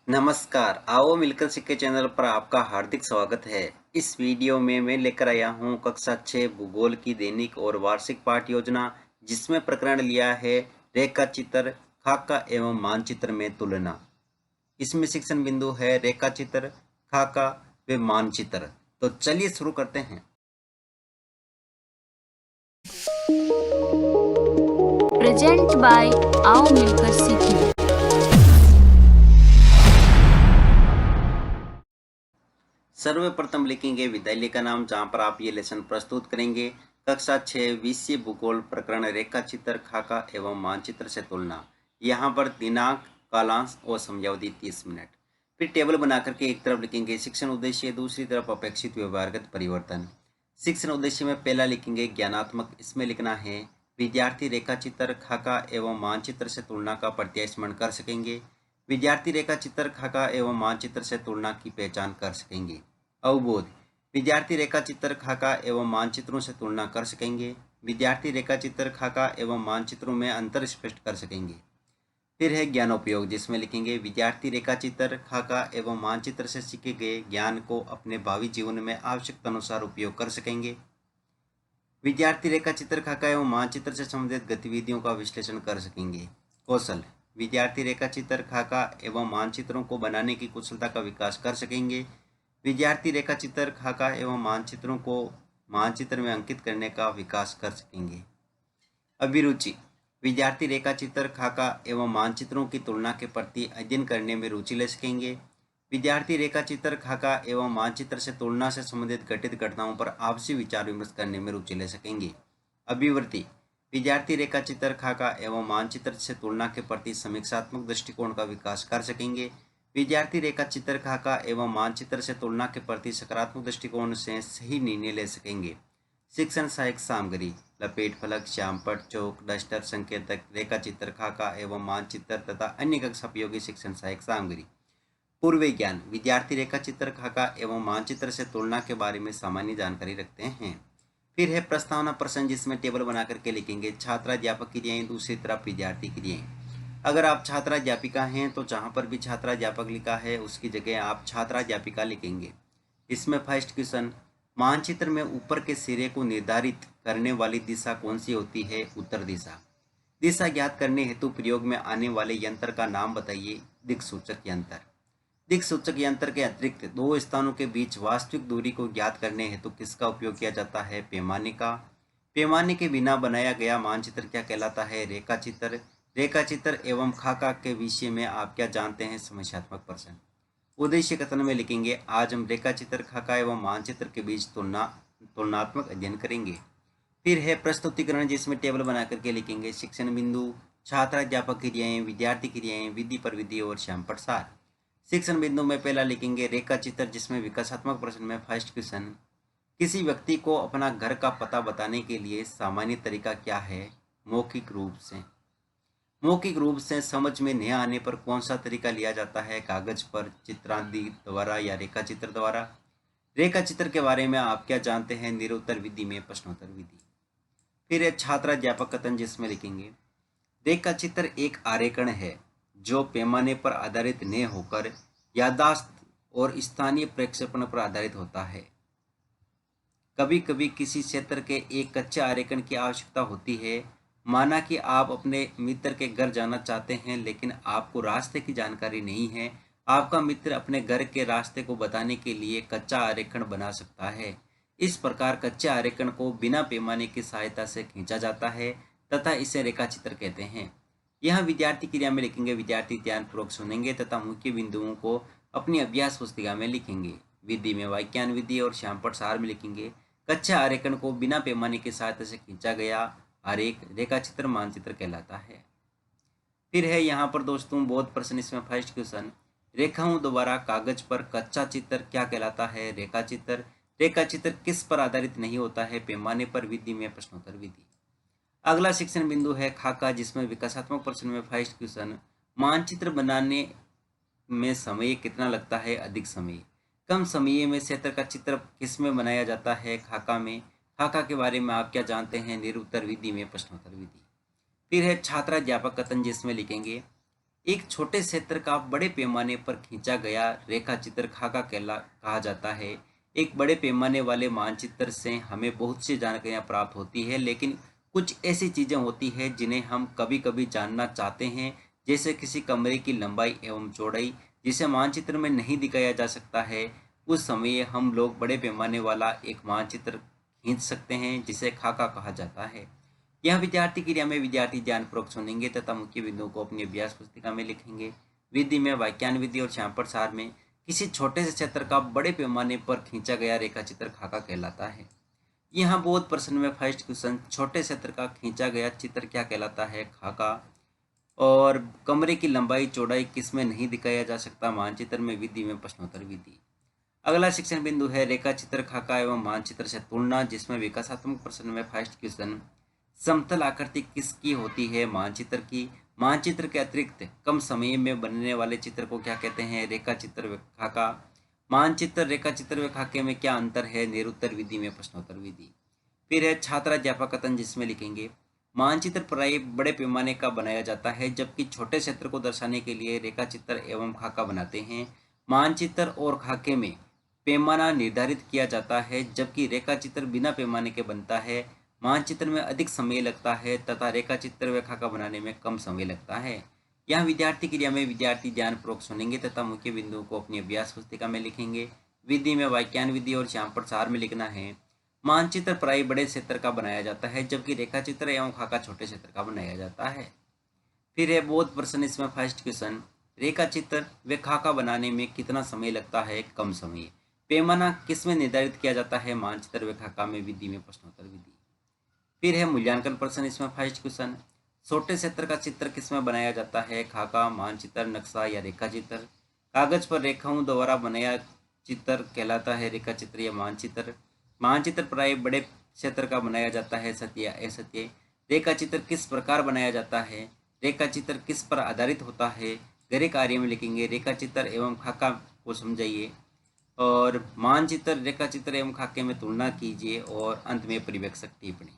नमस्कार, आओ मिलकर सीखे चैनल पर आपका हार्दिक स्वागत है। इस वीडियो में मैं लेकर आया हूँ कक्षा 6 भूगोल की दैनिक और वार्षिक पाठ योजना, जिसमें प्रकरण लिया है रेखा चित्र, खाका एवं मानचित्र में तुलना। इसमें शिक्षण बिंदु है रेखा चित्र, खाका व मानचित्र। तो चलिए शुरू करते हैं। प्रेजेंट बाय आओ मिलकर सीखें। सर्वप्रथम लिखेंगे विद्यालय का नाम, जहाँ पर आप ये लेसन प्रस्तुत करेंगे। कक्षा 6 विषय भूगोल, प्रकरण रेखा चित्र, खाका एवं मानचित्र से तुलना। यहाँ पर दिनांक, कालांश और समयावधि 30 मिनट। फिर टेबल बना करके एक तरफ लिखेंगे शिक्षण उद्देश्य, दूसरी तरफ अपेक्षित व्यवहारगत परिवर्तन। शिक्षण उद्देश्य में पहला लिखेंगे ज्ञानात्मक। इसमें लिखना है विद्यार्थी रेखा चित्र, खाका एवं मानचित्र से तुलना का प्रत्यय स्मरण कर सकेंगे। विद्यार्थी रेखा चित्र, खाका एवं मानचित्र से तुलना की पहचान कर सकेंगे। अवबोध, विद्यार्थी रेखा चित्र, खाका एवं मानचित्रों से तुलना कर सकेंगे। विद्यार्थी रेखा चित्र, खाका एवं मानचित्रों में अंतर स्पष्ट कर सकेंगे। फिर है ज्ञानोपयोग, जिसमें लिखेंगे विद्यार्थी रेखा चित्र, खाका एवं मानचित्र से सीखे गए ज्ञान को अपने भावी जीवन में आवश्यकता अनुसार उपयोग कर सकेंगे। विद्यार्थी रेखा चित्र, खाका एवं मानचित्र से संबंधित गतिविधियों का विश्लेषण कर सकेंगे। कौशल, विद्यार्थी रेखा चित्र, खाका एवं मानचित्रों को बनाने की कुशलता का विकास कर सकेंगे। विद्यार्थी रेखा चित्र, खाका एवं मानचित्रों को मानचित्र में अंकित करने का विकास कर सकेंगे। अभिरुचि, विद्यार्थी रेखा चित्र, खाका एवं मानचित्रों की तुलना के प्रति अध्ययन करने में रुचि ले सकेंगे। विद्यार्थी रेखा चित्र, खाका एवं मानचित्र से तुलना से संबंधित घटित घटनाओं पर आपसी विचार विमर्श करने में रुचि ले सकेंगे। अभिवृत्ति, विद्यार्थी रेखा चित्र, खाका एवं मानचित्र से तुलना के प्रति समीक्षात्मक दृष्टिकोण का विकास कर सकेंगे। विद्यार्थी रेखा चित्र, खाका एवं मानचित्र से तुलना के प्रति सकारात्मक दृष्टिकोण से सही निर्णय ले सकेंगे। शिक्षण सहायक सामग्री, लपेट फलक, श्यामपट्ट, चौक, डस्टर, संकेतक, रेखा चित्र, खाका एवं मानचित्र तथा अन्य कक्षा उपयोगी शिक्षण सहायक सामग्री। पूर्व ज्ञान, विद्यार्थी रेखा चित्र, खाका एवं मानचित्र से तुलना के बारे में सामान्य जानकारी रखते हैं। फिर है प्रस्तावना प्रश्न, जिसमें टेबल बना करके लिखेंगे छात्राध्यापक क्रियाएं, दूसरी तरफ विद्यार्थी क्रियाएं। अगर आप छात्राध्यापिका हैं तो जहां पर भी छात्राध्यापक लिखा है उसकी जगह आप छात्राध्यापिका लिखेंगे। इसमें फर्स्ट क्वेश्चन, मानचित्र में ऊपर के सिरे को निर्धारित करने वाली दिशा कौन सी होती है? उत्तर दिशा। दिशा ज्ञात करने हेतु प्रयोग में आने वाले यंत्र का नाम बताइए। दिक्सूचक यंत्र। दिक्सूचक यंत्र के अतिरिक्त दो स्थानों के बीच वास्तविक दूरी को ज्ञात करने हेतु किसका उपयोग किया जाता है? पैमाने का। पैमाने के बिना बनाया गया मानचित्र क्या कहलाता है? रेखाचित्र। रेखाचित्र एवं खाका के विषय में आप क्या जानते हैं? समस्यात्मक प्रश्न। उद्देश्य कथन में लिखेंगे आज हम रेखाचित्र, खाका एवं मानचित्र के बीच तुलनात्मक अध्ययन करेंगे। फिर है प्रस्तुतिकरण, जिसमें टेबल बना करके लिखेंगे शिक्षण बिंदु, छात्राध्यापक क्रियाएं, विद्यार्थी क्रियाएं, विधि प्रविधि और श्यामपट्ट सार। शिक्षण बिंदु में पहला लिखेंगे रेखा चित्र, जिसमें विकासात्मक प्रश्न में फर्स्ट क्वेश्चन, किसी व्यक्ति को अपना घर का पता बताने के लिए सामान्य तरीका क्या है? मौखिक रूप से। मौखिक रूप से समझ में नहीं आने पर कौन सा तरीका लिया जाता है? कागज पर, चित्रादि द्वारा या रेखा चित्र द्वारा। रेखा चित्र के बारे में आप क्या जानते हैं? निरुत्तर विधि में प्रश्नोत्तर विधि। फिर है छात्राध्यापक कथन, जिसमें लिखेंगे रेखा चित्र एक आरेखन है जो पैमाने पर आधारित न होकर याददाश्त और स्थानीय प्रक्षेपण पर आधारित होता है। कभी कभी किसी क्षेत्र के एक कच्चे आरेखन की आवश्यकता होती है। माना कि आप अपने मित्र के घर जाना चाहते हैं लेकिन आपको रास्ते की जानकारी नहीं है। आपका मित्र अपने घर के रास्ते को बताने के लिए कच्चा आरेखन बना सकता है। इस प्रकार कच्चे आरेखन को बिना पैमाने की सहायता से खींचा जाता है तथा इसे रेखाचित्र कहते हैं। यह विद्यार्थी क्रिया में लिखेंगे विद्यार्थी ध्यानपूर्वक सुनेंगे तथा मुख्य बिंदुओं को अपनी अभ्यास पुस्तिका में लिखेंगे। विधि में वाक्यान विधि और श्यामपट्ट सार में लिखेंगे कच्चे आरेखन को बिना पैमाने की सहायता से खींचा गया आरेख रेखाचित्र मानचित्र कहलाता है। फिर है यहाँ पर दोस्तों बहुत प्रश्न। इसमें फर्स्ट क्वेश्चन, रेखाओं द्वारा कागज पर कच्चा चित्र क्या कहलाता है? रेखाचित्र। रेखाचित्र किस पर आधारित नहीं होता है? पैमाने पर। विधि में प्रश्नोत्तर विधि। अगला शिक्षण बिंदु है खाका, जिसमें विकासात्मक प्रश्न में फर्स्ट क्वेश्चन, मानचित्र बनाने में समय कितना लगता है? अधिक समय। कम समय में क्षेत्र का चित्र किस में बनाया जाता है? खाका में। खाका के बारे में आप क्या जानते हैं? निरुत्तर विधि में प्रश्नोत्तर विधि। फिर है छात्राध्यापक कथन, जिसमें लिखेंगे एक छोटे क्षेत्र का बड़े पैमाने पर खींचा गया रेखा चित्र खाका कहा जाता है। एक बड़े पैमाने वाले मानचित्र से हमें बहुत सी जानकारियाँ प्राप्त होती है, लेकिन कुछ ऐसी चीज़ें होती हैं जिन्हें हम कभी कभी जानना चाहते हैं, जैसे किसी कमरे की लंबाई एवं चौड़ाई, जिसे मानचित्र में नहीं दिखाया जा सकता है। उस समय हम लोग बड़े पैमाने वाला एक मानचित्र खींच सकते हैं, जिसे खाका कहा जाता है। यह विद्यार्थी क्रिया में विद्यार्थी ध्यानपूर्वक सुनेंगे तथा मुख्य बिंदुओं को अपनी अभ्यास पुस्तिका में लिखेंगे। विधि में वाक्यान विधि और श्यामपट सार में किसी छोटे से क्षेत्र का बड़े पैमाने पर खींचा गया रेखा चित्र खाका कहलाता है। यहाँ बोध प्रश्न में फर्स्ट क्वेश्चन, छोटे क्षेत्र का खींचा गया चित्र क्या कहलाता है? खाका। और कमरे की लंबाई चौड़ाई किसमें नहीं दिखाया जा सकता? मानचित्र में। विधि में प्रश्नोत्तर विधि। अगला शिक्षण बिंदु है रेखा चित्र खाका एवं मानचित्र से तुलना, जिसमें विकासात्मक प्रश्न में फर्स्ट क्वेश्चन, समतल आकृति किसकी होती है? मानचित्र की। मानचित्र के अतिरिक्त कम समय में बनने वाले चित्र को क्या कहते हैं? रेखा चित्र व खाका। मानचित्र, रेखा चित्र व खाके में क्या अंतर है? निरुत्तर विधि में प्रश्नोत्तर विधि। फिर है छात्राध्यापक कथन, जिसमें लिखेंगे मानचित्र प्राय बड़े पैमाने का बनाया जाता है, जबकि छोटे क्षेत्र को दर्शाने के लिए रेखा चित्र एवं खाका बनाते हैं। मानचित्र और खाके में पैमाना निर्धारित किया जाता है, जबकि रेखा चित्र बिना पैमाने के बनता है। मानचित्र में अधिक समय लगता है तथा रेखा चित्र व खाका बनाने में कम समय लगता है। यहाँ विद्यार्थी क्रिया में विद्यार्थी ध्यानपूर्वक सुनेंगे तथा मुख्य बिंदुओं को अपनी अभ्यास पुस्तिका में लिखेंगे। विधि में वाक्यान विधि और श्यामपट सार में लिखना है। मानचित्र प्राय बड़े क्षेत्र का बनाया जाता है, जबकि रेखा चित्र एवं खाका छोटे क्षेत्र का बनाया जाता है। फिर है बोध प्रश्न, इसमें फर्स्ट क्वेश्चन, रेखा चित्र व खाका बनाने में कितना समय लगता है? कम समय। पैमाना किसमें निर्धारित किया जाता है? मानचित्र व खाका में। विधि में प्रश्नोत्तर विधि। फिर है मूल्यांकन प्रश्न, इसमें फर्स्ट क्वेश्चन, छोटे क्षेत्र का चित्र किसमें बनाया जाता है? खाका, मानचित्र, नक्शा या रेखा चित्र। कागज पर रेखाओं द्वारा बनाया चित्र कहलाता है रेखा चित्र या मानचित्र। मानचित्र प्राय बड़े क्षेत्र का बनाया जाता है, सत्य या असत्य। रेखा चित्र किस प्रकार बनाया जाता है? रेखा चित्र किस पर आधारित होता है? गहरे कार्य में लिखेंगे। रेखा चित्र एवं खाका को समझाइए और मानचित्र, रेखा चित्र एवं खाके में तुलना कीजिए और अंत में परिवेक्षक टिप्पणी।